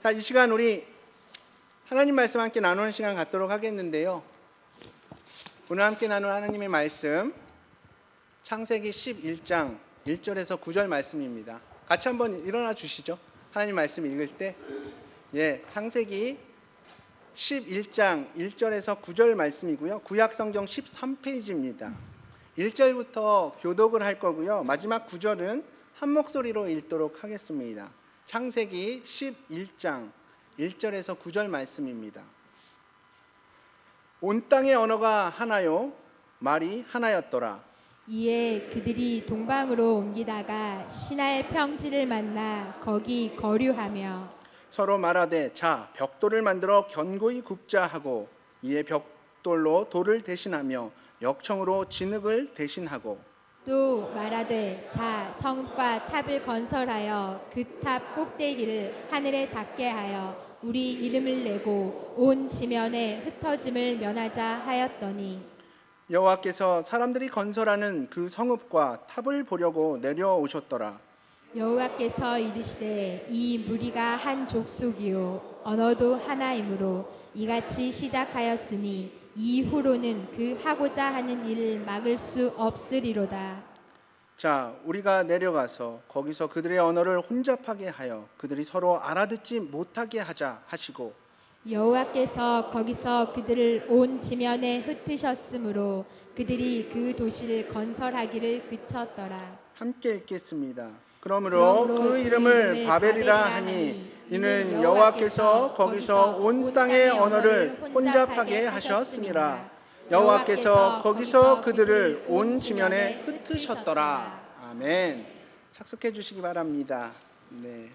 자, 이 시간 우리 하나님 말씀 함께 나누는 시간 갖도록 하겠는데요. 오늘 함께 나눌 하나님의 말씀 창세기 11장 1절에서 9절 말씀입니다. 같이 한번 일어나 주시죠. 하나님 말씀 읽을 때 창세기 11장 1절에서 9절 말씀이고요. 구약성경 13페이지입니다. 1절부터 교독을 할 거고요. 마지막 9절은 한 목소리로 읽도록 하겠습니다. 창세기 11장 1절에서 9절 말씀입니다. 온 땅의 언어가 하나요 말이 하나였더라. 이에 그들이 동방으로 옮기다가 시날 평지를 만나 거기 거류하며 서로 말하되 자 벽돌을 만들어 견고히 굽자 하고 이에 벽돌로 돌을 대신하며 역청으로 진흙을 대신하고 또 말하되 자 성읍과 탑을 건설하여 그 탑 꼭대기를 하늘에 닿게 하여 우리 이름을 내고 온 지면에 흩어짐을 면하자 하였더니 여호와께서 사람들이 건설하는 그 성읍과 탑을 보려고 내려오셨더라. 여호와께서 이르시되 이 무리가 한 족속이요 언어도 하나이므로 이같이 시작하였으니 이후로는 그 하고자 하는 일을 막을 수 없으리로다. 자 우리가 내려가서 거기서 그들의 언어를 혼잡하게 하여 그들이 서로 알아듣지 못하게 하자 하시고 여호와께서 거기서 그들을 온 지면에 흩으셨으므로 그들이 그 도시를 건설하기를 그쳤더라. 함께 읽겠습니다. 그러므로 그 이름을 바벨이라 하니 이는 여호와께서 거기서 온 땅의 언어를 혼잡하게 하셨음이라. 여호와께서 거기서 그들을 온 지면에 흩으셨더라. 아멘. 착석해 주시기 바랍니다. 네.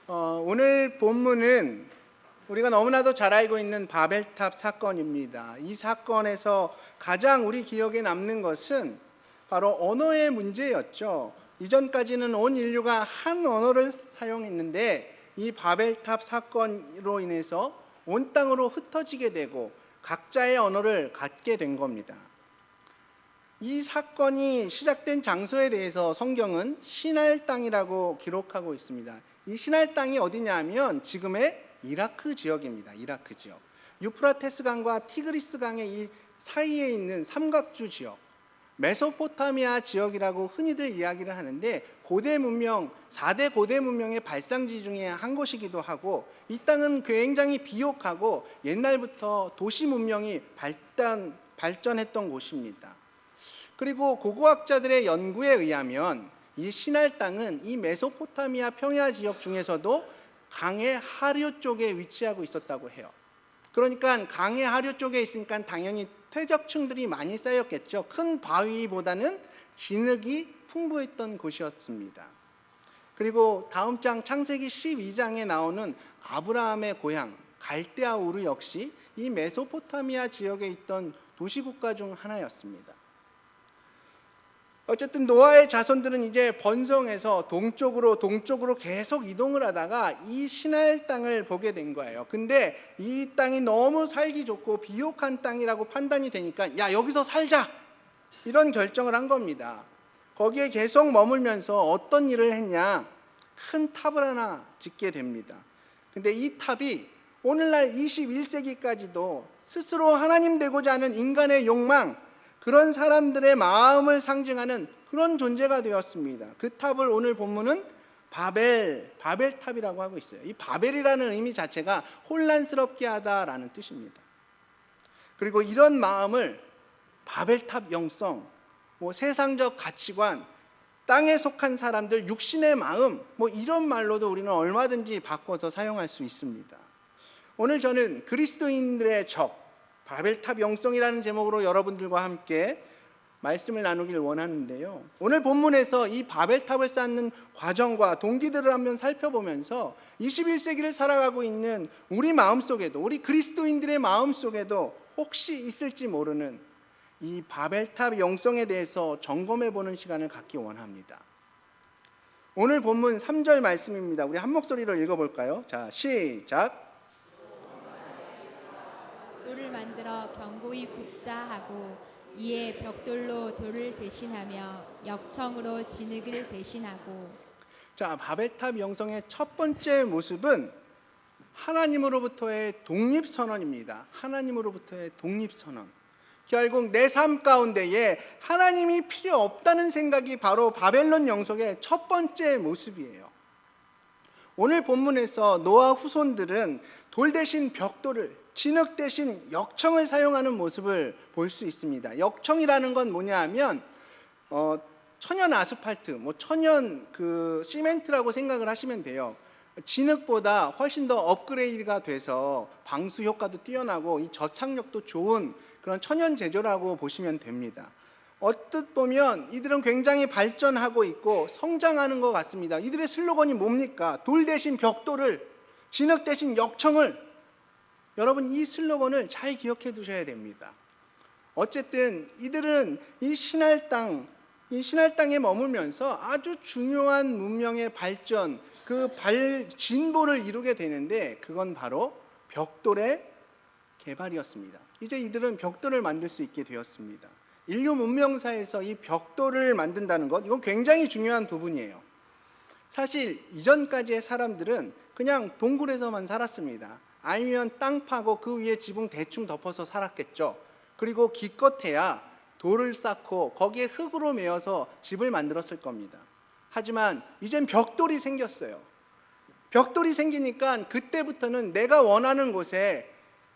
오늘 본문은 우리가 너무나도 잘 알고 있는 바벨탑 사건입니다. 이 사건에서 가장 우리 기억에 남는 것은 바로 언어의 문제였죠. 이전까지는 온 인류가 한 언어를 사용했는데 이 바벨탑 사건으로 인해서 온 땅으로 흩어지게 되고 각자의 언어를 갖게 된 겁니다. 이 사건이 시작된 장소에 대해서 성경은 시날 땅이라고 기록하고 있습니다. 이 시날 땅이 어디냐 하면 지금의 이라크 지역입니다. 이라크 지역. 유프라테스 강과 티그리스 강의 이 사이에 있는 삼각주 지역, 메소포타미아 지역이라고 흔히들 이야기를 하는데 고대 문명, 4대 고대 문명의 발상지 중에 한 곳이기도 하고 이 땅은 굉장히 비옥하고 옛날부터 도시 문명이 발전했던 곳입니다. 그리고 고고학자들의 연구에 의하면 이 시날 땅은 이 메소포타미아 평야 지역 중에서도 강의 하류 쪽에 위치하고 있었다고 해요. 그러니까 강의 하류 쪽에 있으니까 당연히 퇴적층들이 많이 쌓였겠죠. 큰 바위보다는 진흙이 풍부했던 곳이었습니다. 그리고 다음 장 창세기 12장에 나오는 아브라함의 고향 갈대아 우르 역시 이 메소포타미아 지역에 있던 도시국가 중 하나였습니다. 어쨌든 노아의 자손들은 이제 번성해서 동쪽으로 계속 이동을 하다가 이 시날 땅을 보게 된 거예요. 근데 이 땅이 너무 살기 좋고 비옥한 땅이라고 판단이 되니까 야 여기서 살자 이런 결정을 한 겁니다. 거기에 계속 머물면서 어떤 일을 했냐, 큰 탑을 하나 짓게 됩니다. 근데 이 탑이 오늘날 21세기까지도 스스로 하나님 되고자 하는 인간의 욕망, 그런 사람들의 마음을 상징하는 그런 존재가 되었습니다. 그 탑을 오늘 본문은 바벨탑이라고 하고 있어요. 이 바벨이라는 의미 자체가 혼란스럽게 하다라는 뜻입니다. 그리고 이런 마음을 바벨탑 영성, 세상적 가치관, 땅에 속한 사람들, 육신의 마음, 이런 말로도 우리는 얼마든지 바꿔서 사용할 수 있습니다. 오늘 저는 그리스도인들의 적, 바벨탑 영성이라는 제목으로 여러분들과 함께 말씀을 나누길 원하는데요. 오늘 본문에서 이 바벨탑을 쌓는 과정과 동기들을 한번 살펴보면서 21세기를 살아가고 있는 우리 마음속에도, 우리 그리스도인들의 마음속에도 혹시 있을지 모르는 이 바벨탑 영성에 대해서 점검해보는 시간을 갖기 원합니다. 오늘 본문 3절 말씀입니다. 우리 한 목소리로 읽어볼까요? 자, 시작. 돌을 만들어 견고히 굽자 하고 이에 벽돌로 돌을 대신하며 역청으로 진흙을 대신하고 자, 바벨탑 영성의 첫 번째 모습은 하나님으로부터의 독립선언입니다. 하나님으로부터의 독립선언. 결국 내 삶 가운데에 하나님이 필요 없다는 생각이 바로 바벨론 영성의 첫 번째 모습이에요. 오늘 본문에서 노아 후손들은 돌 대신 벽돌을, 진흙 대신 역청을 사용하는 모습을 볼 수 있습니다. 역청이라는 건 뭐냐 하면 천연 아스팔트, 천연 시멘트라고 생각을 하시면 돼요. 진흙보다 훨씬 더 업그레이드가 돼서 방수 효과도 뛰어나고 이 저착력도 좋은 그런 천연 제조라고 보시면 됩니다. 어뜻 보면 이들은 굉장히 발전하고 있고 성장하는 것 같습니다. 이들의 슬로건이 뭡니까? 돌 대신 벽돌을, 진흙 대신 역청을. 여러분, 이 슬로건을 잘 기억해 두셔야 됩니다. 어쨌든 이들은 이 신할 땅에 머물면서 아주 중요한 문명의 발전, 진보를 이루게 되는데 그건 바로 벽돌의 개발이었습니다. 이제 이들은 벽돌을 만들 수 있게 되었습니다. 인류 문명사에서 이 벽돌을 만든다는 것, 이건 굉장히 중요한 부분이에요. 사실 이전까지의 사람들은 그냥 동굴에서만 살았습니다. 아니면 땅 파고 그 위에 지붕 대충 덮어서 살았겠죠. 그리고 기껏해야 돌을 쌓고 거기에 흙으로 메어서 집을 만들었을 겁니다. 하지만 이젠 벽돌이 생겼어요. 벽돌이 생기니까 그때부터는 내가 원하는 곳에,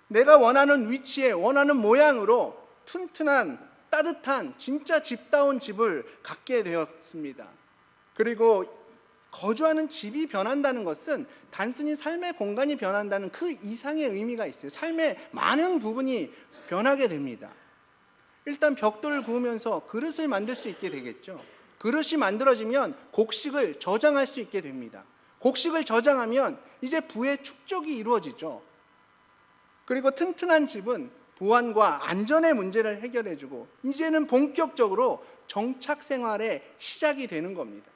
내가 원하는 위치에, 원하는 모양으로 튼튼한, 따뜻한, 진짜 집다운 집을 갖게 되었습니다. 그리고 거주하는 집이 변한다는 것은 단순히 삶의 공간이 변한다는 그 이상의 의미가 있어요. 삶의 많은 부분이 변하게 됩니다. 일단 벽돌을 구우면서 그릇을 만들 수 있게 되겠죠. 그릇이 만들어지면 곡식을 저장할 수 있게 됩니다. 곡식을 저장하면 이제 부의 축적이 이루어지죠. 그리고 튼튼한 집은 보안과 안전의 문제를 해결해주고 이제는 본격적으로 정착 생활의 시작이 되는 겁니다.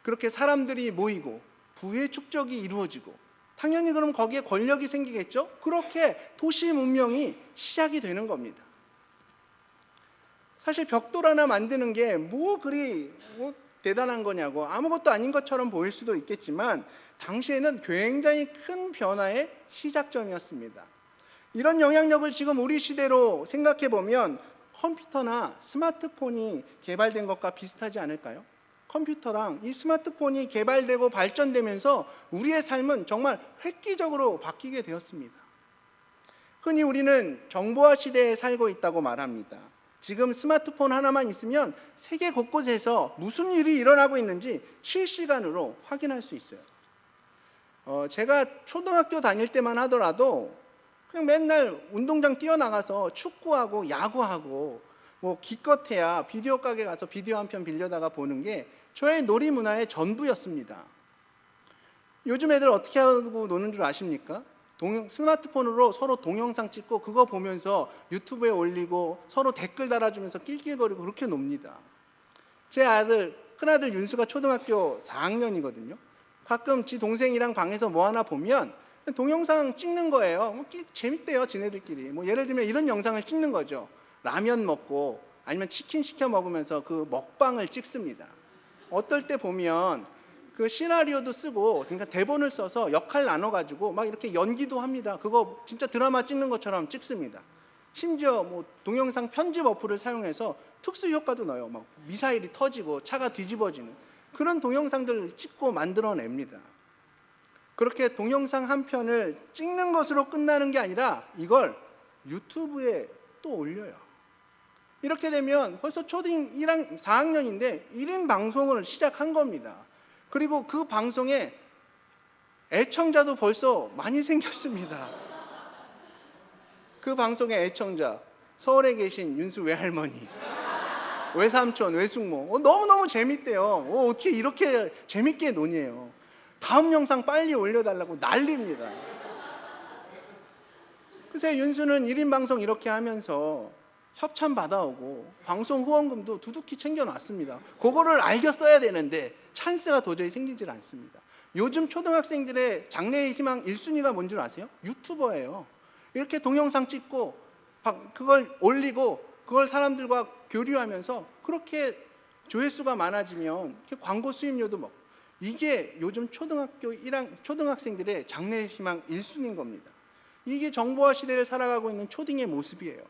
그렇게 사람들이 모이고 부의 축적이 이루어지고 당연히 그럼 거기에 권력이 생기겠죠. 그렇게 도시 문명이 시작이 되는 겁니다. 사실 벽돌 하나 만드는 게 그리 대단한 거냐고, 아무것도 아닌 것처럼 보일 수도 있겠지만 당시에는 굉장히 큰 변화의 시작점이었습니다. 이런 영향력을 지금 우리 시대로 생각해 보면 컴퓨터나 스마트폰이 개발된 것과 비슷하지 않을까요? 컴퓨터랑 이 스마트폰이 개발되고 발전되면서 우리의 삶은 정말 획기적으로 바뀌게 되었습니다. 흔히 우리는 정보화 시대에 살고 있다고 말합니다. 지금 스마트폰 하나만 있으면 세계 곳곳에서 무슨 일이 일어나고 있는지 실시간으로 확인할 수 있어요. 제가 초등학교 다닐 때만 하더라도 그냥 맨날 운동장 뛰어나가서 축구하고 야구하고 기껏해야 비디오 가게 가서 비디오 한 편 빌려다가 보는 게 저의 놀이 문화의 전부였습니다. 요즘 애들 어떻게 하고 노는 줄 아십니까? 스마트폰으로 서로 동영상 찍고 그거 보면서 유튜브에 올리고 서로 댓글 달아주면서 낄낄거리고 그렇게 놉니다. 제 큰아들 윤수가 초등학교 4학년이거든요. 가끔 지 동생이랑 방에서 뭐 하나 보면 동영상 찍는 거예요. 재밌대요, 지네들끼리. 예를 들면 이런 영상을 찍는 거죠. 라면 먹고 아니면 치킨 시켜 먹으면서 그 먹방을 찍습니다. 어떨 때 보면 그 시나리오도 쓰고, 그러니까 대본을 써서 역할 나눠가지고 막 이렇게 연기도 합니다. 그거 진짜 드라마 찍는 것처럼 찍습니다. 심지어 동영상 편집 어플을 사용해서 특수 효과도 넣어요. 막 미사일이 터지고 차가 뒤집어지는 그런 동영상들을 찍고 만들어냅니다. 그렇게 동영상 한 편을 찍는 것으로 끝나는 게 아니라 이걸 유튜브에 또 올려요. 이렇게 되면 벌써 초등 4학년인데 1인 방송을 시작한 겁니다. 그리고 그 방송에 애청자도 벌써 많이 생겼습니다. 그 방송의 애청자, 서울에 계신 윤수 외할머니, 외삼촌, 외숙모, 너무너무 재밌대요. 어떻게 이렇게 재밌게 노냐요. 다음 영상 빨리 올려달라고 난립니다. 그래서 윤수는 1인 방송 이렇게 하면서 협찬 받아오고 방송 후원금도 두둑히 챙겨놨습니다. 그거를 알겨 써야 되는데 찬스가 도저히 생기질 않습니다. 요즘 초등학생들의 장래의 희망 1순위가 뭔 줄 아세요? 유튜버예요. 이렇게 동영상 찍고 그걸 올리고 그걸 사람들과 교류하면서 그렇게 조회수가 많아지면 광고 수입료도 이게 요즘 초등학생들의 장래희망 1순위인 겁니다. 이게 정보화 시대를 살아가고 있는 초딩의 모습이에요.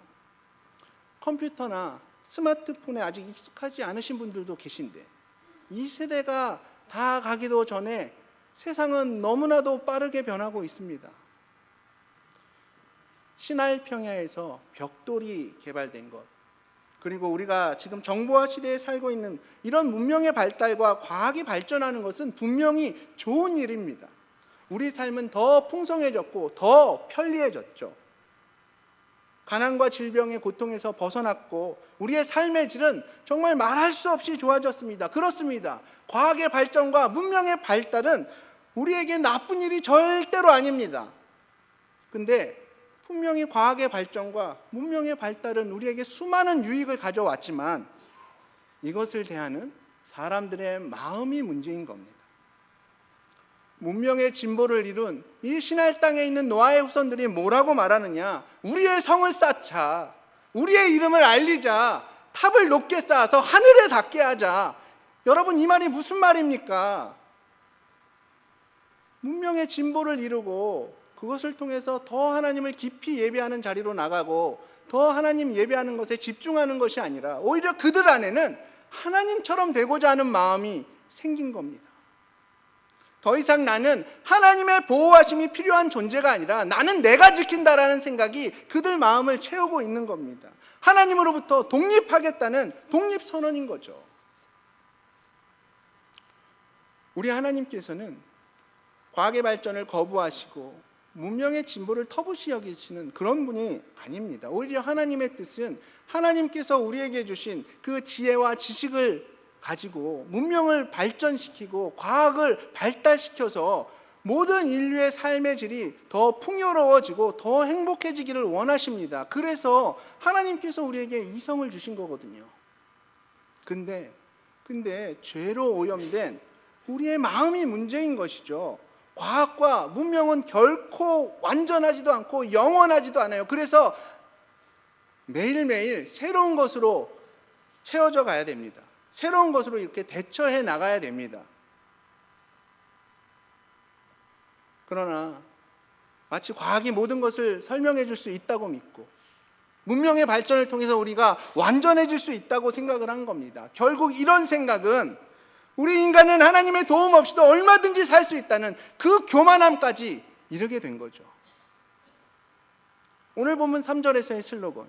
컴퓨터나 스마트폰에 아직 익숙하지 않으신 분들도 계신데, 이 세대가 다 가기도 전에 세상은 너무나도 빠르게 변하고 있습니다. 신할 평야에서 벽돌이 개발된 것, 그리고 우리가 지금 정보화 시대에 살고 있는 이런 문명의 발달과 과학이 발전하는 것은 분명히 좋은 일입니다. 우리 삶은 더 풍성해졌고 더 편리해졌죠. 가난과 질병의 고통에서 벗어났고 우리의 삶의 질은 정말 말할 수 없이 좋아졌습니다. 그렇습니다. 과학의 발전과 문명의 발달은 우리에게 나쁜 일이 절대로 아닙니다. 근데 분명히 과학의 발전과 문명의 발달은 우리에게 수많은 유익을 가져왔지만 이것을 대하는 사람들의 마음이 문제인 겁니다. 문명의 진보를 이룬 이 신할 땅에 있는 노아의 후손들이 뭐라고 말하느냐? 우리의 성을 쌓자, 우리의 이름을 알리자, 탑을 높게 쌓아서 하늘에 닿게 하자. 여러분, 이 말이 무슨 말입니까? 문명의 진보를 이루고 그것을 통해서 더 하나님을 깊이 예배하는 자리로 나가고 더 하나님 예배하는 것에 집중하는 것이 아니라 오히려 그들 안에는 하나님처럼 되고자 하는 마음이 생긴 겁니다. 더 이상 나는 하나님의 보호하심이 필요한 존재가 아니라 나는 내가 지킨다라는 생각이 그들 마음을 채우고 있는 겁니다. 하나님으로부터 독립하겠다는 독립선언인 거죠. 우리 하나님께서는 과학의 발전을 거부하시고 문명의 진보를 터부시 여기시는 그런 분이 아닙니다. 오히려 하나님의 뜻은 하나님께서 우리에게 주신 그 지혜와 지식을 가지고 문명을 발전시키고 과학을 발달시켜서 모든 인류의 삶의 질이 더 풍요로워지고 더 행복해지기를 원하십니다. 그래서 하나님께서 우리에게 이성을 주신 거거든요. 근데 죄로 오염된 우리의 마음이 문제인 것이죠. 과학과 문명은 결코 완전하지도 않고 영원하지도 않아요. 그래서 매일매일 새로운 것으로 채워져 가야 됩니다. 새로운 것으로 이렇게 대처해 나가야 됩니다. 그러나 마치 과학이 모든 것을 설명해 줄 수 있다고 믿고 문명의 발전을 통해서 우리가 완전해질 수 있다고 생각을 한 겁니다. 결국 이런 생각은 우리 인간은 하나님의 도움 없이도 얼마든지 살 수 있다는 그 교만함까지 이르게 된 거죠. 오늘 본문 3절에서의 슬로건,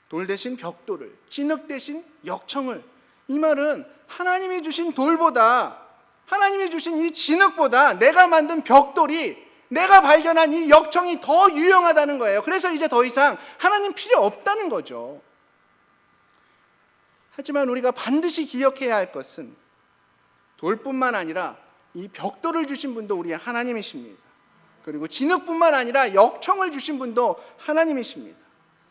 돌 대신 벽돌을, 진흙 대신 역청을, 이 말은 하나님이 주신 돌보다, 하나님이 주신 이 진흙보다 내가 만든 벽돌이, 내가 발견한 이 역청이 더 유용하다는 거예요. 그래서 이제 더 이상 하나님 필요 없다는 거죠. 하지만 우리가 반드시 기억해야 할 것은 돌뿐만 아니라 이 벽돌을 주신 분도 우리 하나님이십니다. 그리고 진흙뿐만 아니라 역청을 주신 분도 하나님이십니다.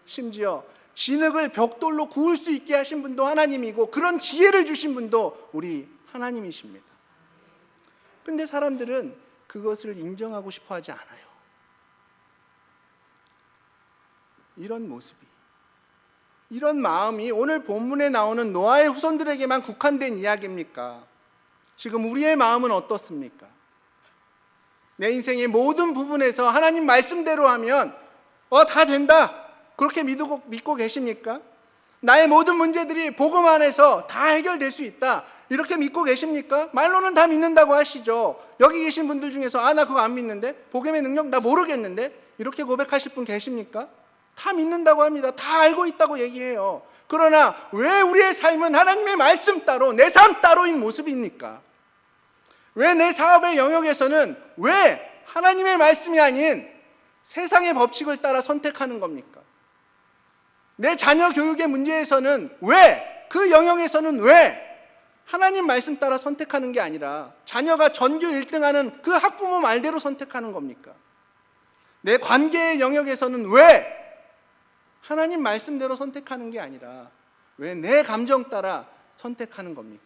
심지어 진흙을 벽돌로 구울 수 있게 하신 분도 하나님이고 그런 지혜를 주신 분도 우리 하나님이십니다. 근데 사람들은 그것을 인정하고 싶어 하지 않아요. 이런 모습이, 이런 마음이 오늘 본문에 나오는 노아의 후손들에게만 국한된 이야기입니까? 지금 우리의 마음은 어떻습니까? 내 인생의 모든 부분에서 하나님 말씀대로 하면 다 된다, 그렇게 믿고 계십니까? 나의 모든 문제들이 복음 안에서 다 해결될 수 있다, 이렇게 믿고 계십니까? 말로는 다 믿는다고 하시죠. 여기 계신 분들 중에서 나 그거 안 믿는데, 복음의 능력 나 모르겠는데, 이렇게 고백하실 분 계십니까? 다 믿는다고 합니다. 다 알고 있다고 얘기해요. 그러나 왜 우리의 삶은 하나님의 말씀 따로, 내 삶 따로인 모습입니까? 왜 내 사업의 영역에서는 왜 하나님의 말씀이 아닌 세상의 법칙을 따라 선택하는 겁니까? 내 자녀 교육의 문제에서는 왜, 그 영역에서는 왜 하나님 말씀 따라 선택하는 게 아니라 자녀가 전교 1등하는 그 학부모 말대로 선택하는 겁니까? 내 관계의 영역에서는 왜 하나님 말씀대로 선택하는 게 아니라 왜 내 감정 따라 선택하는 겁니까?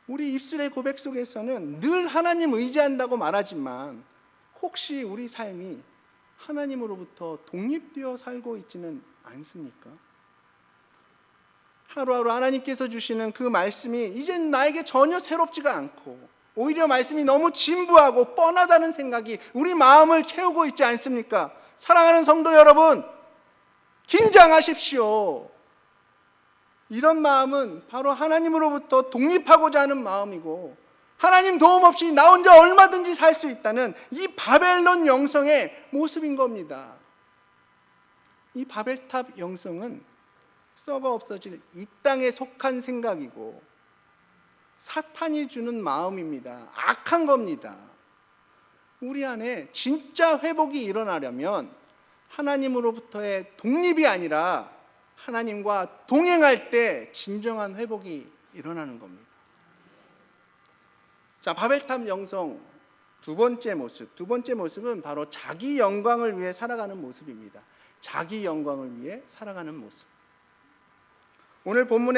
우리 입술의 고백 속에서는 늘 하나님 의지한다고 말하지만 혹시 우리 삶이 하나님으로부터 독립되어 살고 있지는 않습니까? 하루하루 하나님께서 주시는 그 말씀이 이젠 나에게 전혀 새롭지가 않고 오히려 말씀이 너무 진부하고 뻔하다는 생각이 우리 마음을 채우고 있지 않습니까? 사랑하는 성도 여러분, 긴장하십시오. 이런 마음은 바로 하나님으로부터 독립하고자 하는 마음이고 하나님 도움 없이 나 혼자 얼마든지 살 수 있다는 이 바벨론 영성의 모습인 겁니다. 이 바벨탑 영성은 썩어 없어질 이 땅에 속한 생각이고 사탄이 주는 마음입니다. 악한 겁니다. 우리 안에 진짜 회복이 일어나려면 하나님으로부터의 독립이 아니라 하나님과 동행할 때 진정한 회복이 일어나는 겁니다. 자, 바벨탑 영성 두 번째 모습은 바로 자기 영광을 위해 살아가는 모습입니다. 자기 영광을 위해 살아가는 모습. 오늘 본문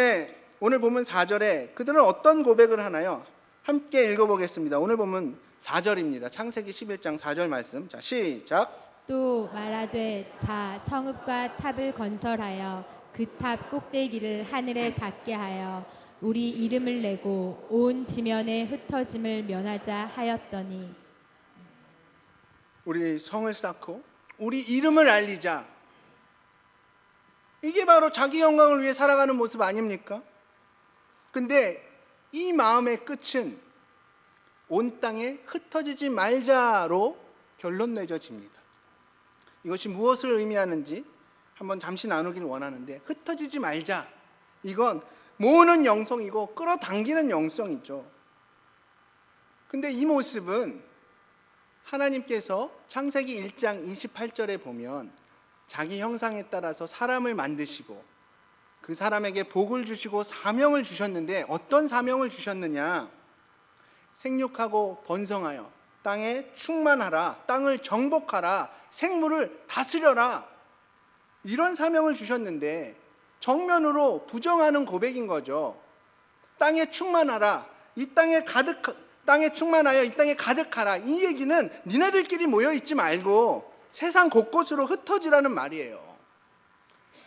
4절에 그들은 어떤 고백을 하나요? 함께 읽어보겠습니다. 오늘 본문 4절입니다. 창세기 11장 4절 말씀. 자, 시작. 또 말하되 자 성읍과 탑을 건설하여 그 탑 꼭대기를 하늘에 닿게 하여 우리 이름을 내고 온 지면에 흩어짐을 면하자 하였더니. 우리 성을 쌓고 우리 이름을 알리자. 이게 바로 자기 영광을 위해 살아가는 모습 아닙니까? 근데 이 마음의 끝은 온 땅에 흩어지지 말자로 결론 맺어집니다. 이것이 무엇을 의미하는지 한번 잠시 나누길 원하는데, 흩어지지 말자, 이건 모으는 영성이고 끌어당기는 영성이죠. 근데 이 모습은 하나님께서 창세기 1장 28절에 보면 자기 형상에 따라서 사람을 만드시고 그 사람에게 복을 주시고 사명을 주셨는데, 어떤 사명을 주셨느냐? 생육하고 번성하여 땅에 충만하라, 땅을 정복하라, 생물을 다스려라, 이런 사명을 주셨는데 정면으로 부정하는 고백인 거죠. 땅에 충만하라, 땅에 충만하여 이 땅에 가득하라, 이 얘기는 니네들끼리 모여있지 말고 세상 곳곳으로 흩어지라는 말이에요.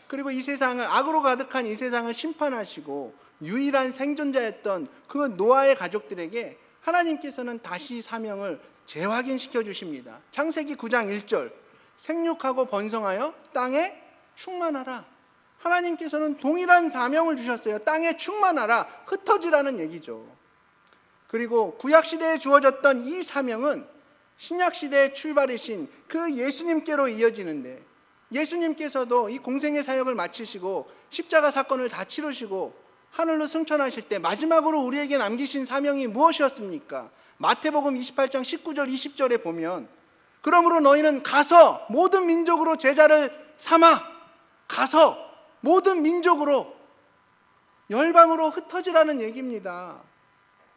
그리고 이 세상을, 악으로 가득한 이 세상을 심판하시고 유일한 생존자였던 그 노아의 가족들에게 하나님께서는 다시 사명을 재확인시켜 주십니다. 창세기 9장 1절, 생육하고 번성하여 땅에 충만하라. 하나님께서는 동일한 사명을 주셨어요. 땅에 충만하라, 흩어지라는 얘기죠. 그리고 구약시대에 주어졌던 이 사명은 신약시대의 출발이신 그 예수님께로 이어지는데, 예수님께서도 이 공생의 사역을 마치시고 십자가 사건을 다 치르시고 하늘로 승천하실 때 마지막으로 우리에게 남기신 사명이 무엇이었습니까? 마태복음 28장 19절 20절에 보면, 그러므로 너희는 가서 모든 민족으로 제자를 삼아, 가서 모든 민족으로, 열방으로 흩어지라는 얘기입니다.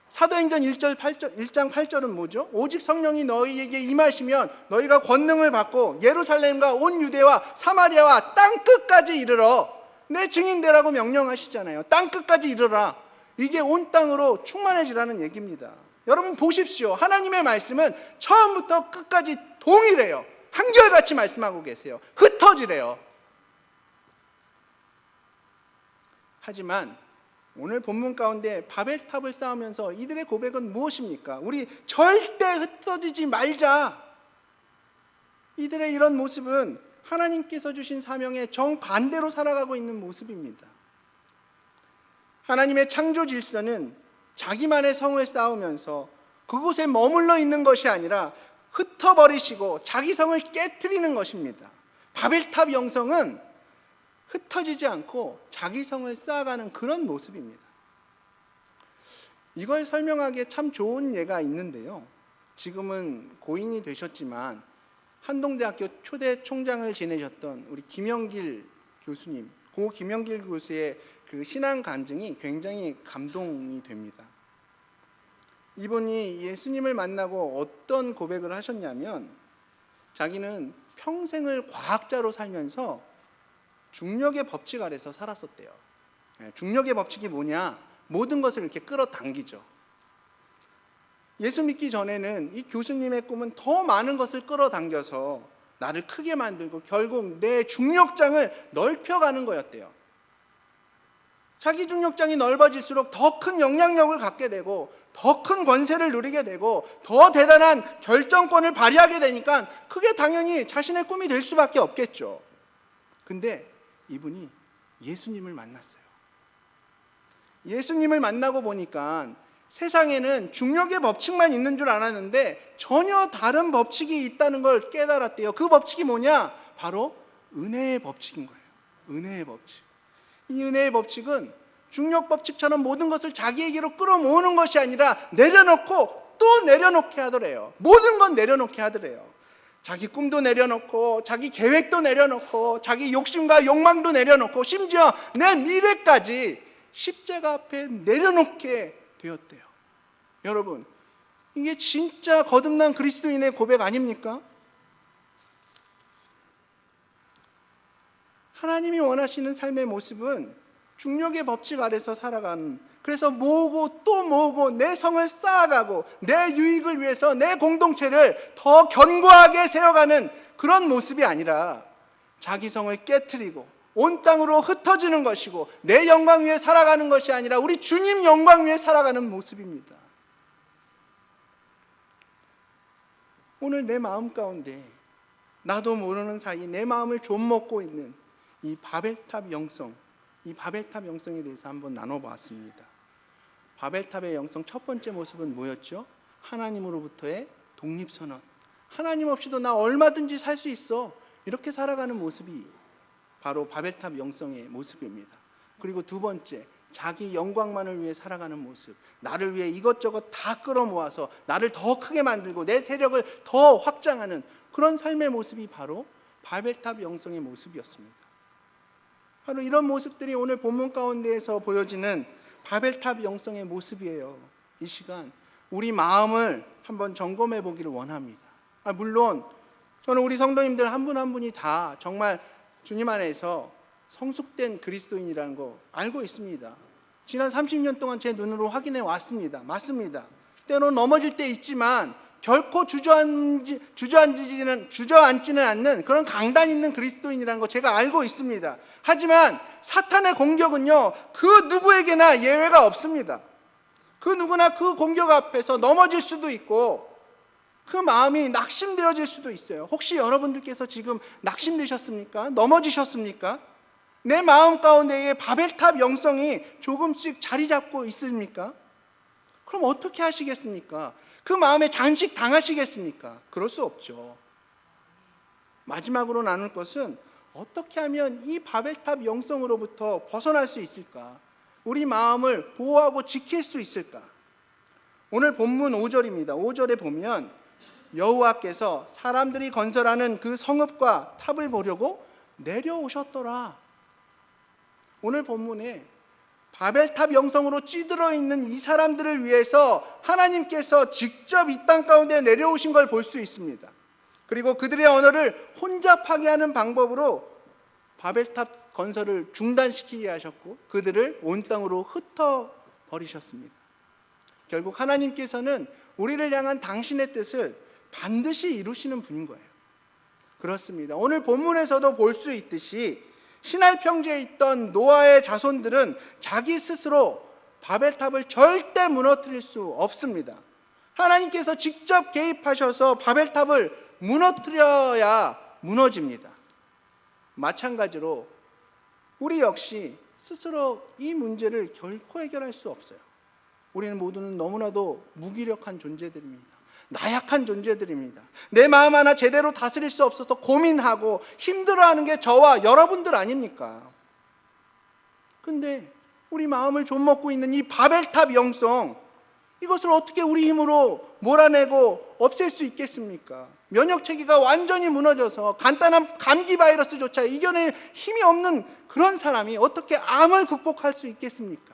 사도행전 1장 8절은 뭐죠? 오직 성령이 너희에게 임하시면 너희가 권능을 받고 예루살렘과 온 유대와 사마리아와 땅끝까지 이르러 내 증인되라고 명령하시잖아요. 땅끝까지 이르라. 이게 온 땅으로 충만해지라는 얘기입니다. 여러분 보십시오. 하나님의 말씀은 처음부터 끝까지 동일해요. 한결같이 말씀하고 계세요. 흩어지래요. 하지만 오늘 본문 가운데 바벨탑을 쌓으면서 이들의 고백은 무엇입니까? 우리 절대 흩어지지 말자. 이들의 이런 모습은 하나님께서 주신 사명에 정반대로 살아가고 있는 모습입니다. 하나님의 창조 질서는 자기만의 성을 쌓으면서 그곳에 머물러 있는 것이 아니라 흩어버리시고 자기 성을 깨트리는 것입니다. 바벨탑 영성은 흩어지지 않고 자기 성을 쌓아가는 그런 모습입니다. 이걸 설명하기에 참 좋은 예가 있는데요. 지금은 고인이 되셨지만 한동대학교 초대 총장을 지내셨던 우리 김영길 교수님, 고 김영길 교수의 그 신앙 간증이 굉장히 감동이 됩니다. 이분이 예수님을 만나고 어떤 고백을 하셨냐면, 자기는 평생을 과학자로 살면서 중력의 법칙 아래서 살았었대요. 중력의 법칙이 뭐냐? 모든 것을 이렇게 끌어당기죠. 예수 믿기 전에는 이 교수님의 꿈은 더 많은 것을 끌어당겨서 나를 크게 만들고 결국 내 중력장을 넓혀가는 거였대요. 자기 중력장이 넓어질수록 더 큰 영향력을 갖게 되고 더 큰 권세를 누리게 되고 더 대단한 결정권을 발휘하게 되니까 그게 당연히 자신의 꿈이 될 수밖에 없겠죠. 근데 이분이 예수님을 만났어요. 예수님을 만나고 보니까 세상에는 중력의 법칙만 있는 줄 알았는데 전혀 다른 법칙이 있다는 걸 깨달았대요. 그 법칙이 뭐냐? 바로 은혜의 법칙인 거예요. 은혜의 법칙. 이 은혜의 법칙은 중력 법칙처럼 모든 것을 자기에게로 끌어모으는 것이 아니라 내려놓고 또 내려놓게 하더래요. 모든 건 내려놓게 하더래요. 자기 꿈도 내려놓고 자기 계획도 내려놓고 자기 욕심과 욕망도 내려놓고 심지어 내 미래까지 십자가 앞에 내려놓게 되었대요. 여러분, 이게 진짜 거듭난 그리스도인의 고백 아닙니까? 하나님이 원하시는 삶의 모습은 중력의 법칙 아래서 살아가는, 그래서 모으고 또 모으고 내 성을 쌓아가고 내 유익을 위해서 내 공동체를 더 견고하게 세워가는 그런 모습이 아니라 자기 성을 깨트리고 온 땅으로 흩어지는 것이고 내 영광 위에 살아가는 것이 아니라 우리 주님 영광 위에 살아가는 모습입니다. 오늘 내 마음 가운데 나도 모르는 사이 내 마음을 좀먹고 있는 이 바벨탑 영성, 이 바벨탑 영성에 대해서 한번 나눠보았습니다. 바벨탑의 영성 첫 번째 모습은 뭐였죠? 하나님으로부터의 독립선언. 하나님 없이도 나 얼마든지 살 수 있어, 이렇게 살아가는 모습이 바로 바벨탑 영성의 모습입니다. 그리고 두 번째, 자기 영광만을 위해 살아가는 모습. 나를 위해 이것저것 다 끌어모아서 나를 더 크게 만들고 내 세력을 더 확장하는 그런 삶의 모습이 바로 바벨탑 영성의 모습이었습니다. 바로 이런 모습들이 오늘 본문 가운데에서 보여지는 바벨탑 영성의 모습이에요. 이 시간 우리 마음을 한번 점검해 보기를 원합니다. 물론 저는 우리 성도님들 한 분 한 분이 다 정말 주님 안에서 성숙된 그리스도인이라는 거 알고 있습니다. 지난 30년 동안 제 눈으로 확인해 왔습니다. 맞습니다. 때로 넘어질 때 있지만 결코 주저앉지는 않는 그런 강단 있는 그리스도인이라는 거 제가 알고 있습니다. 하지만 사탄의 공격은요, 그 누구에게나 예외가 없습니다. 그 누구나 그 공격 앞에서 넘어질 수도 있고 그 마음이 낙심되어질 수도 있어요. 혹시 여러분들께서 지금 낙심되셨습니까? 넘어지셨습니까? 내 마음 가운데에 바벨탑 영성이 조금씩 자리 잡고 있습니까? 그럼 어떻게 하시겠습니까? 그 마음에 잠식 당하시겠습니까? 그럴 수 없죠. 마지막으로 나눌 것은 어떻게 하면 이 바벨탑 영성으로부터 벗어날 수 있을까? 우리 마음을 보호하고 지킬 수 있을까? 오늘 본문 5절입니다. 5절에 보면 여호와께서 사람들이 건설하는 그 성읍과 탑을 보려고 내려오셨더라. 오늘 본문에 바벨탑 영성으로 찌들어 있는 이 사람들을 위해서 하나님께서 직접 이 땅 가운데 내려오신 걸 볼 수 있습니다. 그리고 그들의 언어를 혼자 파괴하는 방법으로 바벨탑 건설을 중단시키게 하셨고 그들을 온 땅으로 흩어버리셨습니다. 결국 하나님께서는 우리를 향한 당신의 뜻을 반드시 이루시는 분인 거예요. 그렇습니다. 오늘 본문에서도 볼 수 있듯이 시날 평지에 있던 노아의 자손들은 자기 스스로 바벨탑을 절대 무너뜨릴 수 없습니다. 하나님께서 직접 개입하셔서 바벨탑을 무너뜨려야 무너집니다. 마찬가지로 우리 역시 스스로 이 문제를 결코 해결할 수 없어요. 우리는 모두는 너무나도 무기력한 존재들입니다. 나약한 존재들입니다. 내 마음 하나 제대로 다스릴 수 없어서 고민하고 힘들어하는 게 저와 여러분들 아닙니까? 근데 우리 마음을 좀먹고 있는 이 바벨탑 영성, 이것을 어떻게 우리 힘으로 몰아내고 없앨 수 있겠습니까? 면역체계가 완전히 무너져서 간단한 감기 바이러스조차 이겨낼 힘이 없는 그런 사람이 어떻게 암을 극복할 수 있겠습니까?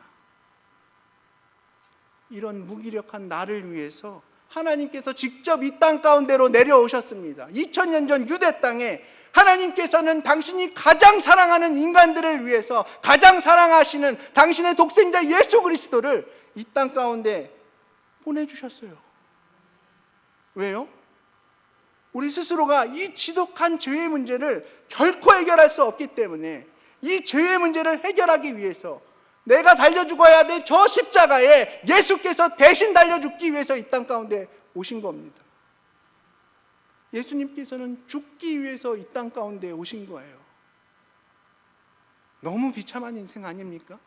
이런 무기력한 나를 위해서 하나님께서 직접 이 땅 가운데로 내려오셨습니다. 2000년 전 유대 땅에 하나님께서는 당신이 가장 사랑하는 인간들을 위해서 가장 사랑하시는 당신의 독생자 예수 그리스도를 이 땅 가운데 보내주셨어요. 왜요? 우리 스스로가 이 지독한 죄의 문제를 결코 해결할 수 없기 때문에 이 죄의 문제를 해결하기 위해서 내가 달려 죽어야 될 저 십자가에 예수께서 대신 달려 죽기 위해서 이 땅 가운데 오신 겁니다. 예수님께서는 죽기 위해서 이 땅 가운데 오신 거예요. 너무 비참한 인생 아닙니까?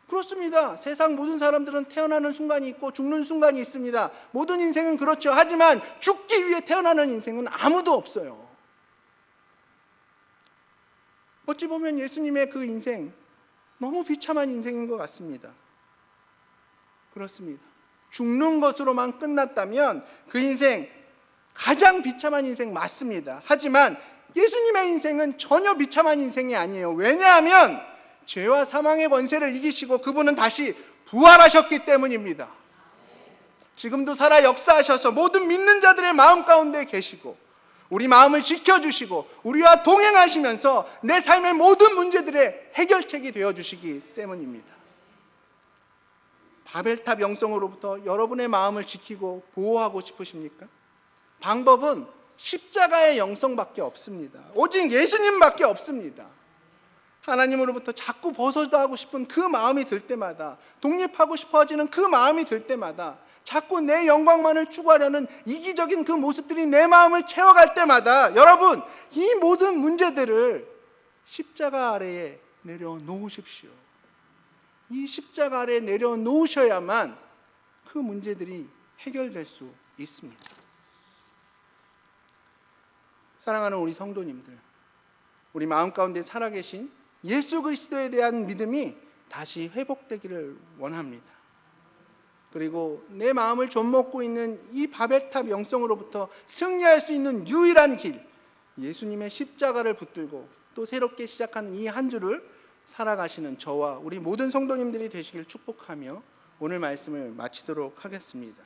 그렇습니다. 세상 모든 사람들은 태어나는 순간이 있고 죽는 순간이 있습니다. 모든 인생은 그렇죠. 하지만 죽기 위해 태어나는 인생은 아무도 없어요. 어찌 보면 예수님의 그 인생 너무 비참한 인생인 것 같습니다. 그렇습니다. 죽는 것으로만 끝났다면 그 인생 가장 비참한 인생 맞습니다. 하지만 예수님의 인생은 전혀 비참한 인생이 아니에요. 왜냐하면 죄와 사망의 권세를 이기시고 그분은 다시 부활하셨기 때문입니다. 지금도 살아 역사하셔서 모든 믿는 자들의 마음 가운데 계시고 우리 마음을 지켜주시고 우리와 동행하시면서 내 삶의 모든 문제들의 해결책이 되어주시기 때문입니다. 바벨탑 영성으로부터 여러분의 마음을 지키고 보호하고 싶으십니까? 방법은 십자가의 영성밖에 없습니다. 오직 예수님밖에 없습니다. 하나님으로부터 자꾸 벗어나고 싶은 그 마음이 들 때마다, 독립하고 싶어지는 그 마음이 들 때마다, 자꾸 내 영광만을 추구하려는 이기적인 그 모습들이 내 마음을 채워갈 때마다 여러분, 이 모든 문제들을 십자가 아래에 내려놓으십시오. 이 십자가 아래에 내려놓으셔야만 그 문제들이 해결될 수 있습니다. 사랑하는 우리 성도님들, 우리 마음 가운데 살아계신 예수 그리스도에 대한 믿음이 다시 회복되기를 원합니다. 그리고 내 마음을 좀먹고 있는 이 바벨탑 영성으로부터 승리할 수 있는 유일한 길, 예수님의 십자가를 붙들고 또 새롭게 시작하는 이 한 주를 살아가시는 저와 우리 모든 성도님들이 되시길 축복하며 오늘 말씀을 마치도록 하겠습니다.